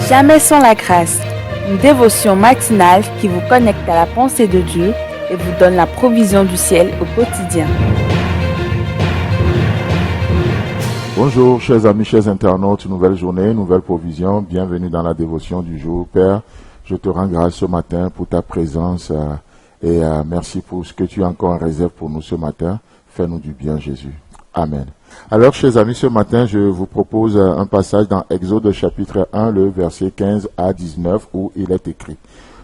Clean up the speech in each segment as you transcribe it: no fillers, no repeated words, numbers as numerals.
Jamais sans la grâce, une dévotion matinale qui vous connecte à la pensée de Dieu et vous donne la provision du ciel au quotidien. Bonjour chers amis, chers internautes, nouvelle journée, nouvelle provision, bienvenue dans la dévotion du jour. Père, je te rends grâce ce matin pour ta présence et merci pour ce que tu as encore en réserve pour nous ce matin. Fais-nous du bien Jésus. Amen. Alors chers amis, ce matin je vous propose un passage dans Exode chapitre 1, le verset 15 à 19 où il est écrit.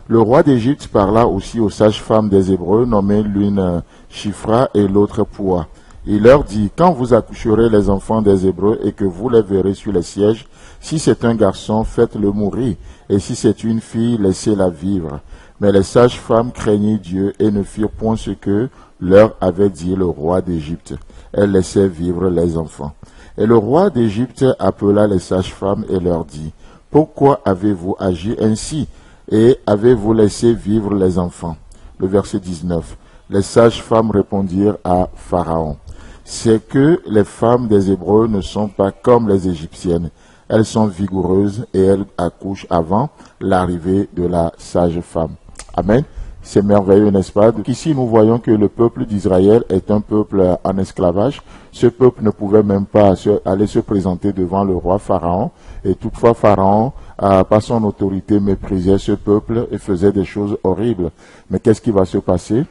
Le roi d'Égypte parla aussi aux sages-femmes des Hébreux, nommées l'une Shifra et l'autre Poua. Il leur dit, quand vous accoucherez les enfants des Hébreux et que vous les verrez sur les sièges, si c'est un garçon, faites-le mourir, et si c'est une fille, laissez-la vivre. Mais les sages-femmes craignaient Dieu et ne firent point ce que leur avait dit le roi d'Égypte. Elles laissaient vivre les enfants. Et le roi d'Égypte appela les sages-femmes et leur dit, pourquoi avez-vous agi ainsi et avez-vous laissé vivre les enfants? Le verset 19. Les sages-femmes répondirent à Pharaon, c'est que les femmes des Hébreux ne sont pas comme les Égyptiennes. Elles sont vigoureuses et elles accouchent avant l'arrivée de la sage-femme. Amen. C'est merveilleux, n'est-ce pas? Ici, nous voyons que le peuple d'Israël est un peuple en esclavage. Ce peuple ne pouvait même pas aller se présenter devant le roi Pharaon. Et toutefois, Pharaon, par son autorité, méprisait ce peuple et faisait des choses horribles. Mais qu'est-ce qui va se passer?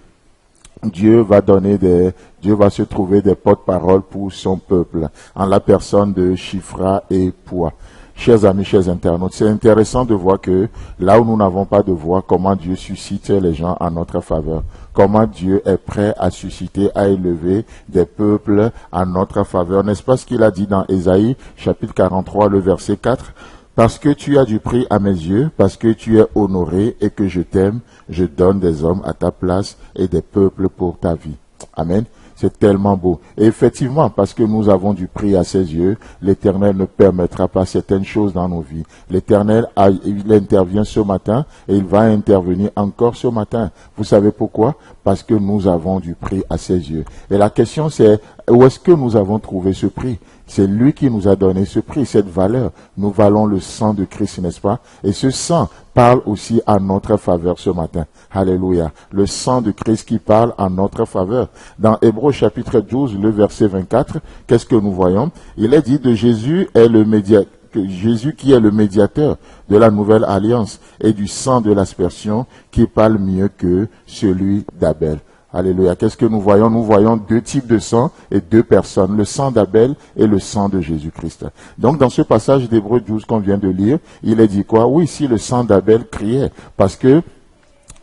Dieu va se trouver des porte-paroles pour son peuple, en la personne de Shifra et Poua. Chers amis, chers internautes, c'est intéressant de voir que là où nous n'avons pas de voix, comment Dieu suscite les gens en notre faveur. Comment Dieu est prêt à susciter, à élever des peuples en notre faveur. N'est-ce pas ce qu'il a dit dans Ésaïe, chapitre 43, le verset 4? Parce que tu as du prix à mes yeux, parce que tu es honoré et que je t'aime, je donne des hommes à ta place et des peuples pour ta vie. Amen. C'est tellement beau. Et effectivement, parce que nous avons du prix à ses yeux, l'Éternel ne permettra pas certaines choses dans nos vies. L'Éternel, il intervient ce matin et il va intervenir encore ce matin. Vous savez pourquoi? Parce que nous avons du prix à ses yeux. Et la question c'est, où est-ce que nous avons trouvé ce prix? C'est lui qui nous a donné ce prix, cette valeur. Nous valons le sang de Christ, n'est-ce pas? Et ce sang parle aussi en notre faveur ce matin. Alléluia. Le sang de Christ qui parle en notre faveur. Dans Hébreux chapitre 12, le verset 24, qu'est-ce que nous voyons? Il est dit de Jésus Jésus qui est le médiateur de la nouvelle alliance et du sang de l'aspersion qui parle mieux que celui d'Abel. Alléluia. Qu'est-ce que nous voyons? Nous voyons deux types de sang et deux personnes, le sang d'Abel et le sang de Jésus-Christ. Donc, dans ce passage d'Hébreux 12 qu'on vient de lire, il est dit quoi? Oui, si le sang d'Abel criait, parce que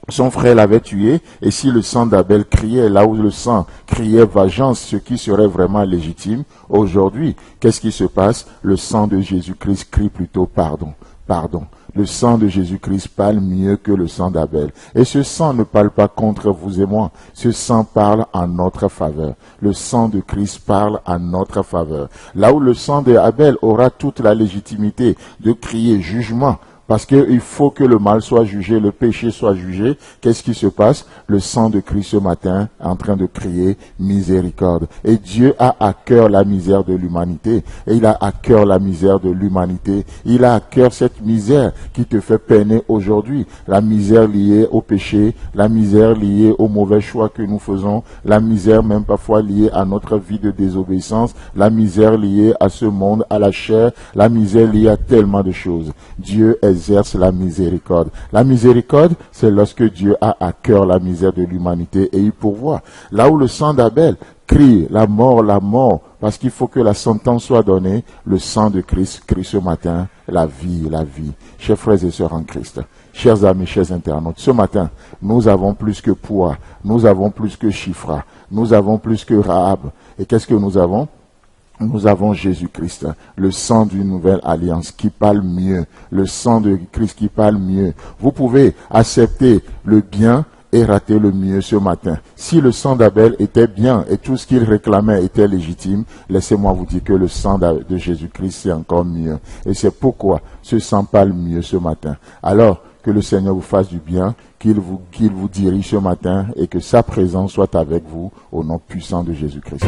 son frère l'avait tué, et si le sang d'Abel criait, là où le sang criait vengeance, ce qui serait vraiment légitime, aujourd'hui, qu'est-ce qui se passe? Le sang de Jésus-Christ crie plutôt pardon, pardon. Le sang de Jésus-Christ parle mieux que le sang d'Abel. Et ce sang ne parle pas contre vous et moi. Ce sang parle en notre faveur. Le sang de Christ parle en notre faveur. Là où le sang d'Abel aura toute la légitimité de crier jugement, parce qu'il faut que le mal soit jugé, le péché soit jugé. Qu'est-ce qui se passe? Le sang de Christ ce matin est en train de crier miséricorde. Et Dieu a à cœur la misère de l'humanité. Et il a à cœur la misère de l'humanité. Il a à cœur cette misère qui te fait peiner aujourd'hui. La misère liée au péché, la misère liée aux mauvais choix que nous faisons, la misère même parfois liée à notre vie de désobéissance, la misère liée à ce monde, à la chair, la misère liée à tellement de choses. Dieu exerce la miséricorde. La miséricorde, c'est lorsque Dieu a à cœur la misère de l'humanité et il pourvoit. Là où le sang d'Abel crie la mort, parce qu'il faut que la sentence soit donnée, le sang de Christ crie ce matin la vie, la vie. Chers frères et sœurs en Christ, chers amis, chers internautes, ce matin, nous avons plus que Poua, nous avons plus que Shifra, nous avons plus que Rahab. Et qu'est-ce que nous avons? Nous avons Jésus-Christ, le sang d'une nouvelle alliance qui parle mieux, le sang de Christ qui parle mieux. Vous pouvez accepter le bien et rater le mieux ce matin. Si le sang d'Abel était bien et tout ce qu'il réclamait était légitime, laissez-moi vous dire que le sang de Jésus-Christ c'est encore mieux. Et c'est pourquoi ce sang parle mieux ce matin. Alors, que le Seigneur vous fasse du bien, qu'il vous dirige ce matin et que sa présence soit avec vous au nom puissant de Jésus-Christ.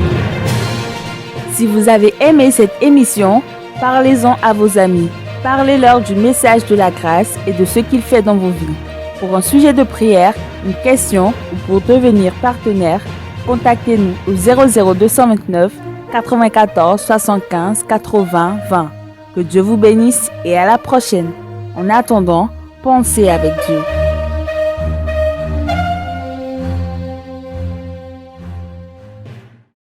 Si vous avez aimé cette émission, parlez-en à vos amis. Parlez-leur du message de la grâce et de ce qu'il fait dans vos vies. Pour un sujet de prière, une question ou pour devenir partenaire, contactez-nous au 00229 94 75 80 20. Que Dieu vous bénisse et à la prochaine. En attendant, pensez avec Dieu.